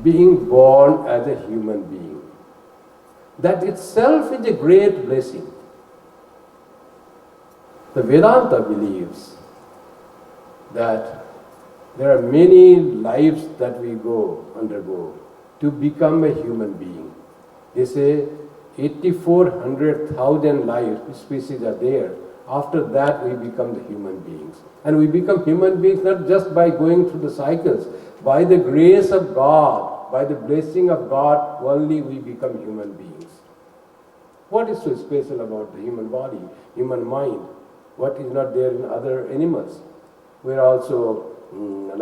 being born as a human being. That itself is a great blessing. The Vedanta believes that there are many lives that we undergo to become a human being. They say 8,400,000 life species are there. After that we become the human beings. And we become human beings not just by going through the cycles. By the grace of God, by the blessing of God, only we become human beings. What is so special about the human body, human mind? What is not there in other animals? We are also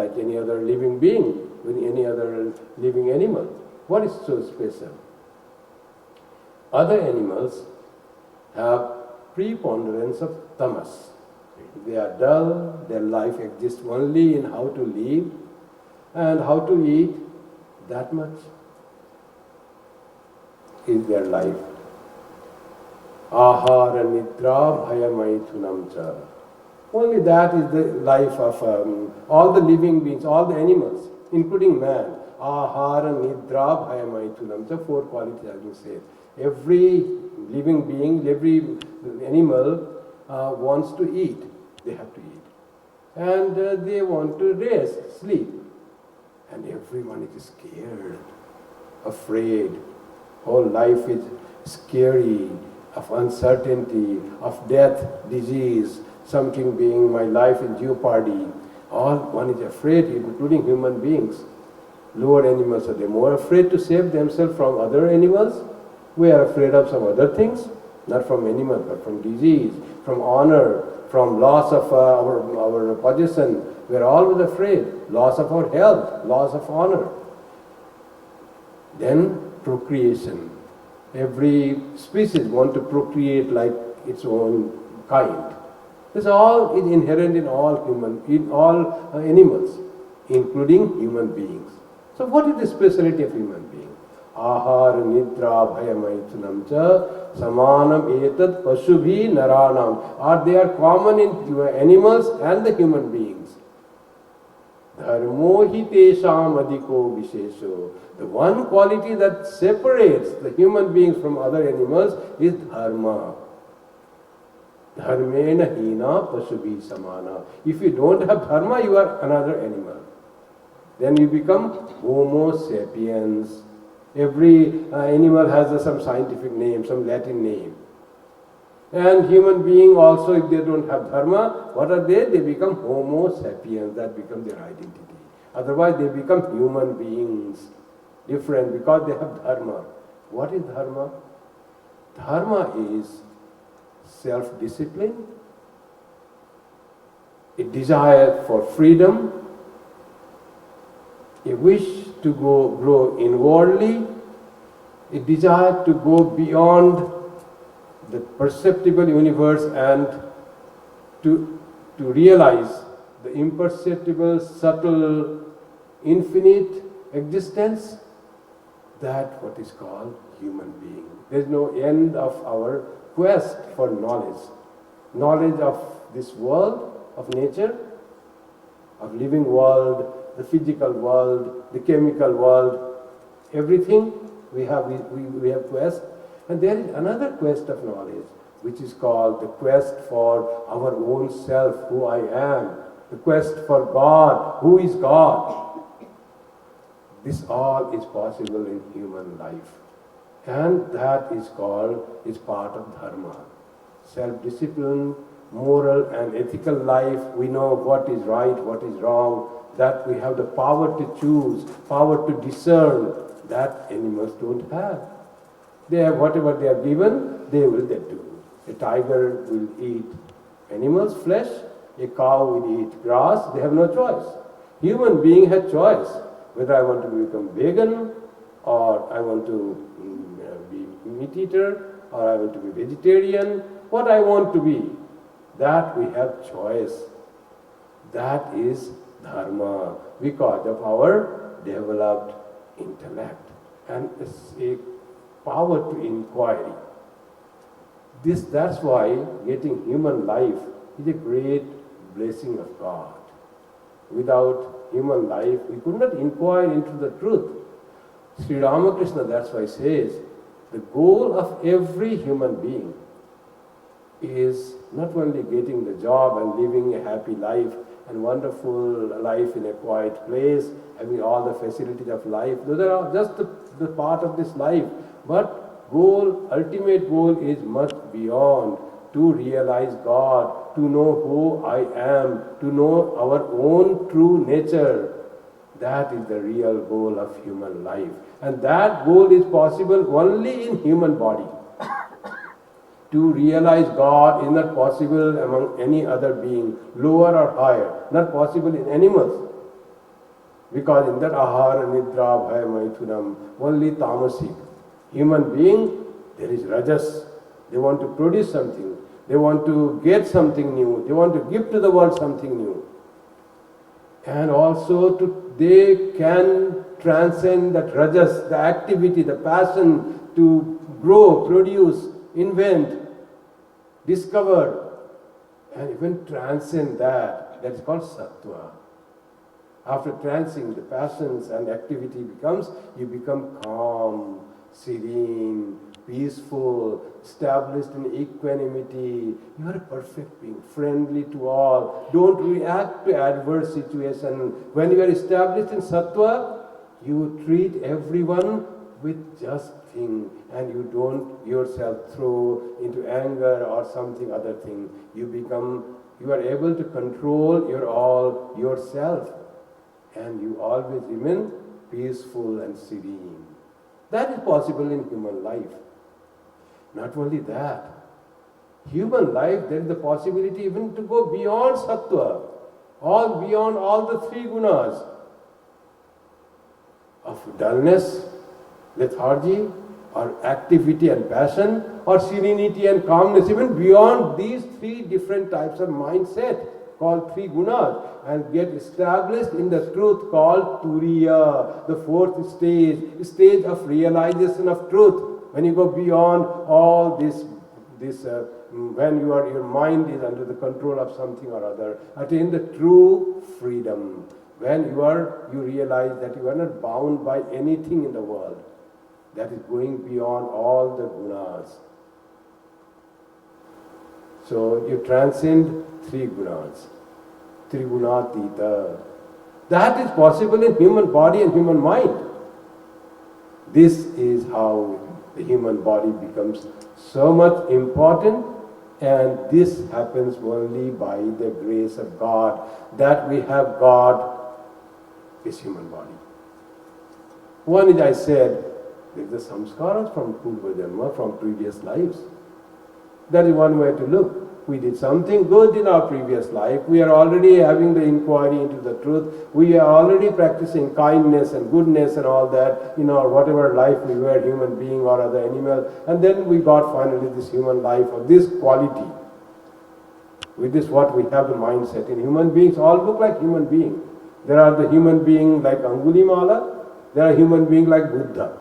like any other living being, with any other living animal. What is so special? Other animals have preponderance of tamas. They are dull, their life exists only in how to live and how to eat. That much is their life. Ahara nidra bhayamaithunam cha. Only that is the life of all the living beings, all the animals, including man. Ahara nidra bhayamaithunam cha. 4 qualities have been said. Every living being, every animal wants to eat. They have to eat. And they want to rest, sleep. And everyone is scared, afraid. Whole life is scary, of uncertainty, of death, disease, something being my life in jeopardy. All one is afraid, including human beings. Lower animals, are they more afraid to save themselves from other animals? We are afraid of some other things, not from animals, but from disease, from honor, from loss of our possession. We are always afraid. Loss of our health, loss of honor. Then procreation. Every species wants to procreate like its own kind. This all is inherent in all animals, including human beings. So what is the speciality of human being? Ahara nidra bhayamaithunam cha samanam etad pasubhi naranam. They are common in animals and the human beings. Dharmo hi tesham adhiko vishesho. The one quality that separates the human beings from other animals is dharma. Dharmena hina pasubhi samana. If you don't have dharma, you are another animal. Then you become Homo sapiens. Every animal has some scientific name, some Latin name. And human being also, if they don't have dharma, what are they? They become Homo sapiens. That becomes their identity. Otherwise, they become human beings. Different because they have dharma. What is dharma? Dharma is self-discipline, a desire for freedom, a wish to grow inwardly, a desire to go beyond the perceptible universe and to realize the imperceptible, subtle, infinite existence. That what is called human being. There is no end of our quest for knowledge. Knowledge of this world, of nature, of living world, the physical world, the chemical world, everything we have quest. And there is another quest of knowledge, which is called the quest for our own self, who I am, the quest for God, who is God. This all is possible in human life. And that is part of dharma. Self-discipline, moral and ethical life. We know what is right, what is wrong, that we have the power to choose, power to discern. That animals don't have. They have whatever they are given, they will do. A tiger will eat animals' flesh, a cow will eat grass, they have no choice. Human being has choice, whether I want to become vegan, or I want to be meat eater, or I want to be vegetarian, what I want to be. That we have choice. That is dharma, because of our developed intellect and a power to inquiry. That's why getting human life is a great blessing of God. Without human life, we could not inquire into the truth. Sri Ramakrishna, that's why says, the goal of every human being is not only getting the job and living a happy life and wonderful life in a quiet place, having all the facilities of life. Those are just the part of this life. But ultimate goal is much beyond, to realize God, to know who I am, to know our own true nature. That is the real goal of human life. And that goal is possible only in human body. To realize God is not possible among any other being, lower or higher, not possible in animals. Because in that ahara, nidra, bhaya, maithunam, only tamasic. Human being, there is rajas. They want to produce something. They want to get something new. They want to give to the world something new. And also they can transcend that rajas, the activity, the passion to grow, produce, invent, discover, and even transcend that. That is called sattva. After transcending the passions and activity you become calm, serene, peaceful, established in equanimity. You are a perfect being, friendly to all. Don't react to adverse situation. When you are established in sattva, you treat everyone with just thing, and you don't yourself throw into anger or something other thing. You are able to control yourself, and you always remain peaceful and serene. That is possible in human life. Not only that, human life, there is the possibility even to go beyond sattva, beyond all the three gunas of dullness, lethargy, or activity and passion, or serenity and calmness, even beyond these three different types of mindset called three gunas, and get established in the truth called turiya, the fourth stage of realization of truth. When you go beyond all this when your mind is under the control of something or other, attain the true freedom. When you realize that you are not bound by anything in the world, that is going beyond all the gunas. So you transcend three gunas, trigunatita. That is possible in human body and human mind. This is how the human body becomes so much important, and this happens only by the grace of God, that we have God, this human body. One is, I said, there is the samskaras from Purva Janma, from previous lives. That is one way to look. We did something good in our previous life. We are already having the inquiry into the truth. We are already practicing kindness and goodness and all that in our whatever life we were, human being or other animal. And then we got finally this human life of this quality. With this what we have the mindset. In human beings, all look like human beings. There are the human beings like Angulimala. There are human beings like Buddha.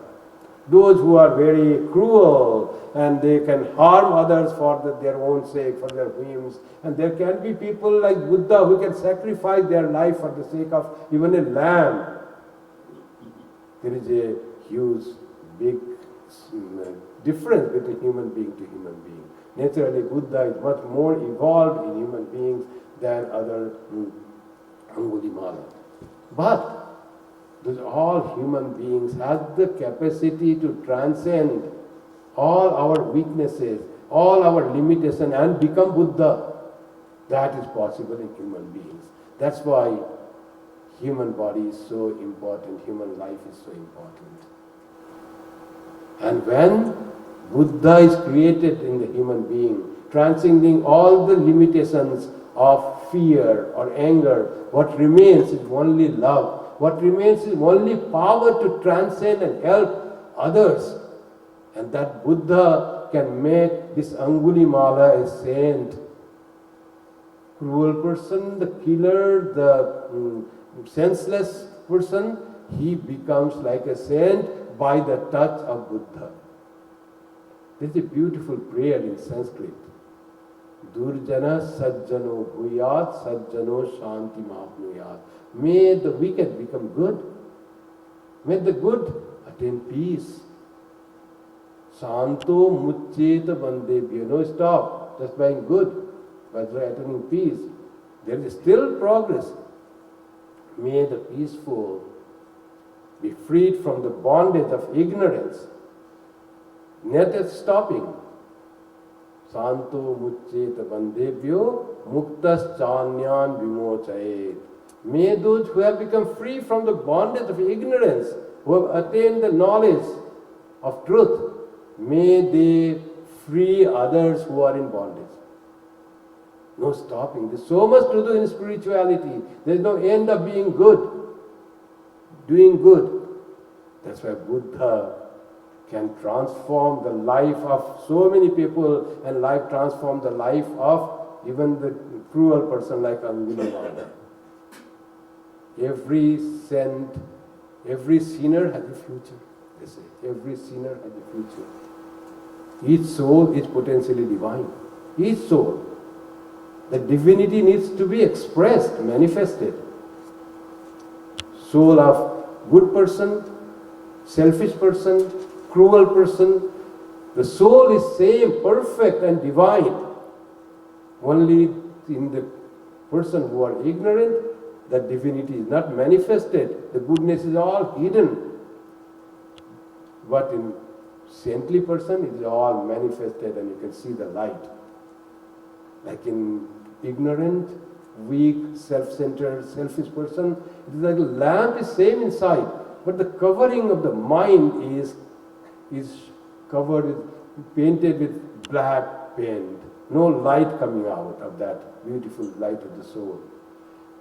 Those who are very cruel and they can harm others for their own sake, for their whims. And there can be people like Buddha who can sacrifice their life for the sake of even a lamb. There is a huge, big difference between human being to human being. Naturally, Buddha is much more evolved in human beings than other Angulimala. But all human beings have the capacity to transcend all our weaknesses, all our limitations, and become Buddha. That is possible in human beings. That's why human body is so important, human life is so important. And when Buddha is created in the human being, transcending all the limitations of fear or anger, what remains is only love. What remains is only power to transcend and help others. And that Buddha can make this Angulimala a saint. Cruel person, the killer, the senseless person, he becomes like a saint by the touch of Buddha. There is a beautiful prayer in Sanskrit. Durjana sajjano bhuyat sajjano shanti mahapnuyat. May the wicked become good. May the good attain peace. Santo mucceta bandebhyo. No stop, just being good, but attaining peace. There is still progress. May the peaceful be freed from the bondage of ignorance. Not yet stopping. Santo mucceta bandebhyo muktas chanyan vimochayet. May those who have become free from the bondage of ignorance, who have attained the knowledge of truth, may they free others who are in bondage. No stopping. There's so much to do in spirituality. There's no end of being good, doing good. That's why Buddha can transform the life of so many people and transform the life of even the cruel person like Angulimala. Every saint, every sinner has a future. They say every sinner has a future. Each soul is potentially divine. Each soul. The divinity needs to be expressed, manifested. Soul of good person, selfish person, cruel person. The soul is same, perfect and divine. Only in the person who are ignorant, that divinity is not manifested. The goodness is all hidden. But in saintly person, it is all manifested and you can see the light. Like in ignorant, weak, self-centered, selfish person, it is like a lamp is same inside, but the covering of the mind is covered with, painted with black paint. No light coming out of that beautiful light of the soul.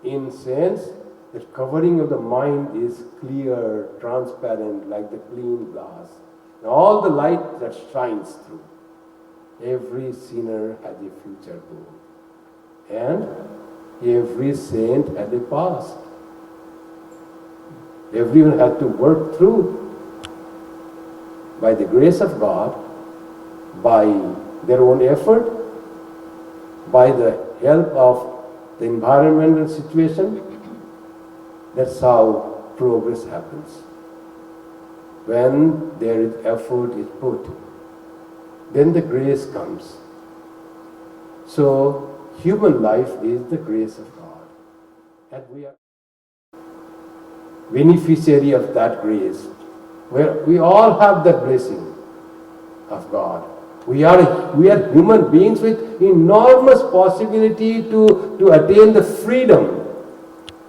In sense, the covering of the mind is clear, transparent, like the clean glass. And all the light that shines through. Every sinner has a future goal. And every saint has a past. Everyone has to work through. By the grace of God, by their own effort, by the help of the environment and situation, that's how progress happens. When there is effort is put, then the grace comes. So, human life is the grace of God. And we are beneficiary of that grace. Where we all have that blessing of God. We are human beings with enormous possibility to attain the freedom.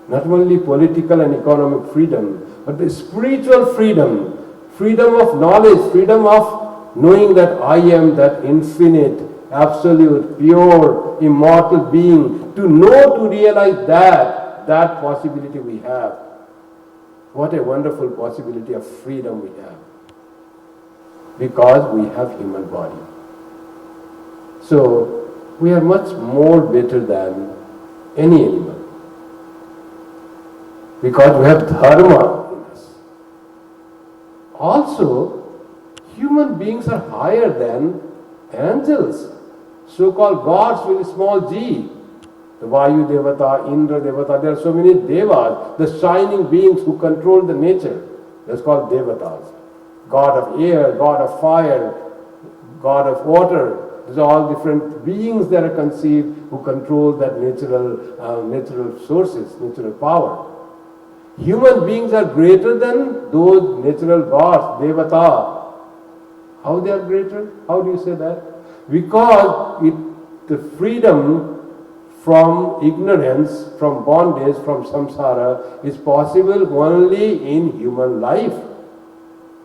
Not only political and economic freedom, but the spiritual freedom. Freedom of knowledge, freedom of knowing that I am that infinite, absolute, pure, immortal being. To know, to realize that possibility we have. What a wonderful possibility of freedom we have. Because we have human body. So, we are much more better than any animal. Because we have dharma in us. Also, human beings are higher than angels. So-called gods with a small g. The Vayu Devata, Indra Devata, there are so many devas, the shining beings who control the nature. That's called devatas. God of air, God of fire, God of water. These are all different beings that are conceived who control that natural sources, natural power. Human beings are greater than those natural gods, devata. How they are greater? How do you say that? Because the freedom from ignorance, from bondage, from samsara is possible only in human life.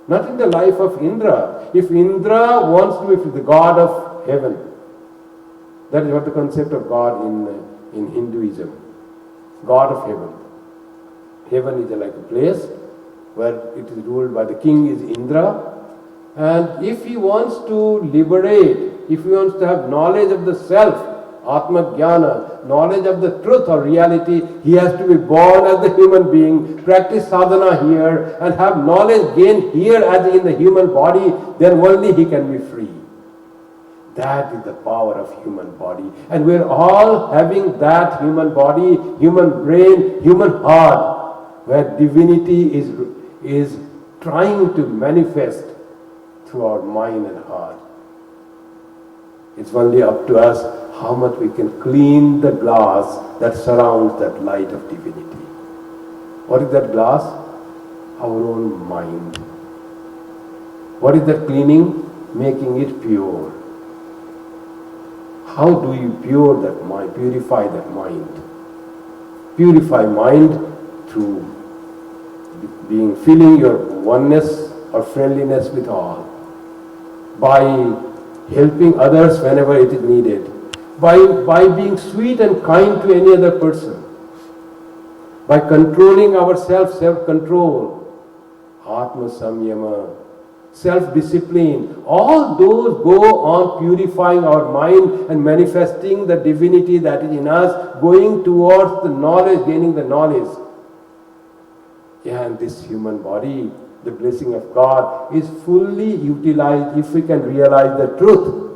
Not in the life of Indra. If Indra wants to be the god of heaven, that is what the concept of God in Hinduism. God of heaven. Heaven is like a place where it is ruled by the king is Indra. And if he wants to liberate, if he wants to have knowledge of the self, Atma Jnana, knowledge of the truth or reality, he has to be born as the human being, practice sadhana here, and have knowledge gained here as in the human body, then only he can be free. That is the power of human body. And we are all having that human body, human brain, human heart, where divinity is trying to manifest through our mind and heart. It's only up to us how much we can clean the glass that surrounds that light of divinity. What is that glass? Our own mind. What is that cleaning? Making it pure. How do you pure that mind, purify that mind? Purify mind through feeling your oneness or friendliness with all. By helping others whenever it is needed. By being sweet and kind to any other person. By controlling ourselves, self-control. Atma Samyama. Self-discipline, all those go on purifying our mind and manifesting the divinity that is in us, going towards the knowledge, gaining the knowledge. Yeah, and this human body, the blessing of God, is fully utilized if we can realize the truth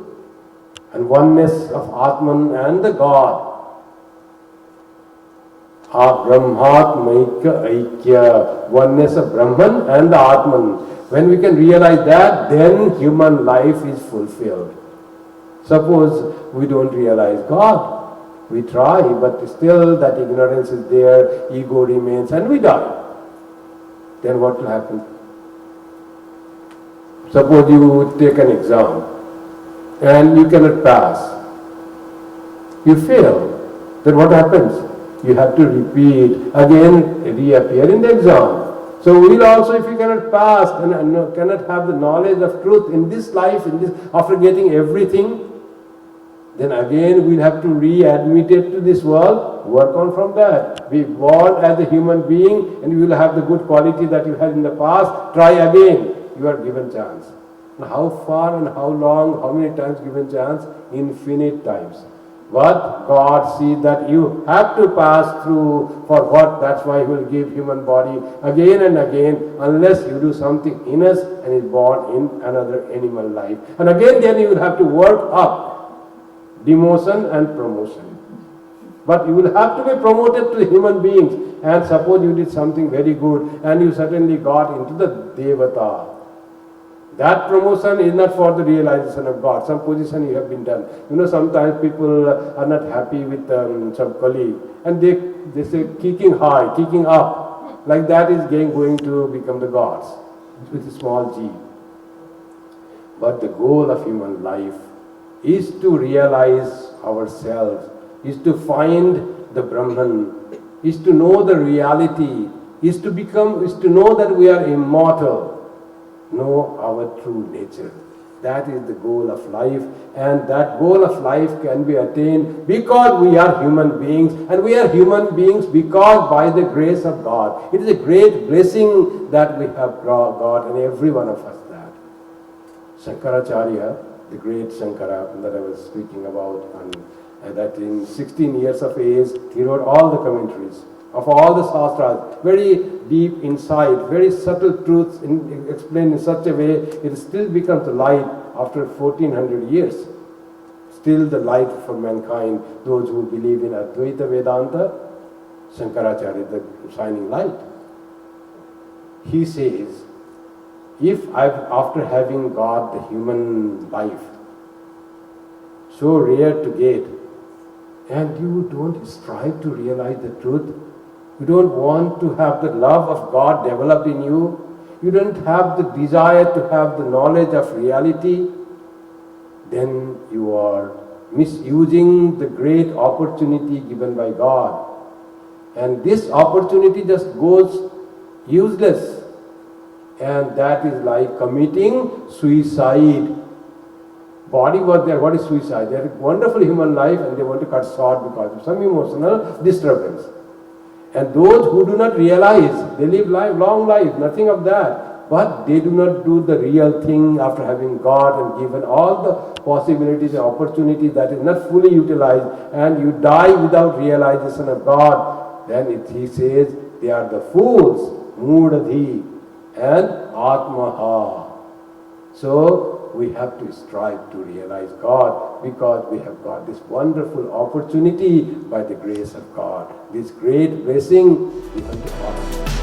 and oneness of Atman and the God. Brahmatmaika Aikya, oneness of Brahman and the Atman. When we can realize that, then human life is fulfilled. Suppose we don't realize God. We try, but still that ignorance is there, ego remains, and we die. Then what will happen? Suppose you take an exam and you cannot pass. You fail. Then what happens? You have to repeat, again reappear in the exam. So we will also, if you cannot pass and cannot have the knowledge of truth in this life, after getting everything, then again we'll have to readmit it to this world, work on from that. Be born as a human being and you will have the good quality that you had in the past, try again. You are given chance. Now how far and how long, how many times given chance? Infinite times. But God sees that you have to pass through for what? That's why He will give human body again and again, unless you do something heinous and is born in another animal life. And again then you will have to work up, demotion and promotion. But you will have to be promoted to human beings. And suppose you did something very good and you suddenly got into the Devata. That promotion is not for the realization of God. Some position you have been done. You know, sometimes people are not happy with some colleague and they say kicking high, kicking up. Like that is going to become the gods with a small g. But the goal of human life is to realize ourselves, is to find the Brahman, is to know the reality, is to know that we are immortal. Know our true nature. That is the goal of life, and that goal of life can be attained because we are human beings, and we are human beings because by the grace of God. It is a great blessing that we have got, and every one of us that. Shankaracharya, the great Shankara that I was speaking about, and that in 16 years of age he wrote all the commentaries of all the Shastras, very deep insight, very subtle truths explained in such a way, it still becomes the light after 1400 years. Still the light for mankind, those who believe in Advaita Vedanta, Shankaracharya, the shining light. He says, if after having got the human life, so rare to get, and you don't strive to realize the truth, you don't want to have the love of God developed in you, you don't have the desire to have the knowledge of reality, then you are misusing the great opportunity given by God. And this opportunity just goes useless. And that is like committing suicide. Body was there, what is suicide? They had a wonderful human life and they want to cut short because of some emotional disturbance. And those who do not realize, they live long life, nothing of that. But they do not do the real thing after having God and given all the possibilities and opportunities that is not fully utilized, and you die without realization of God. Then he says, they are the fools, Mudadhi and Atmaha. So we have to strive to realize God because we have got this wonderful opportunity by the grace of God. This great blessing we have to follow.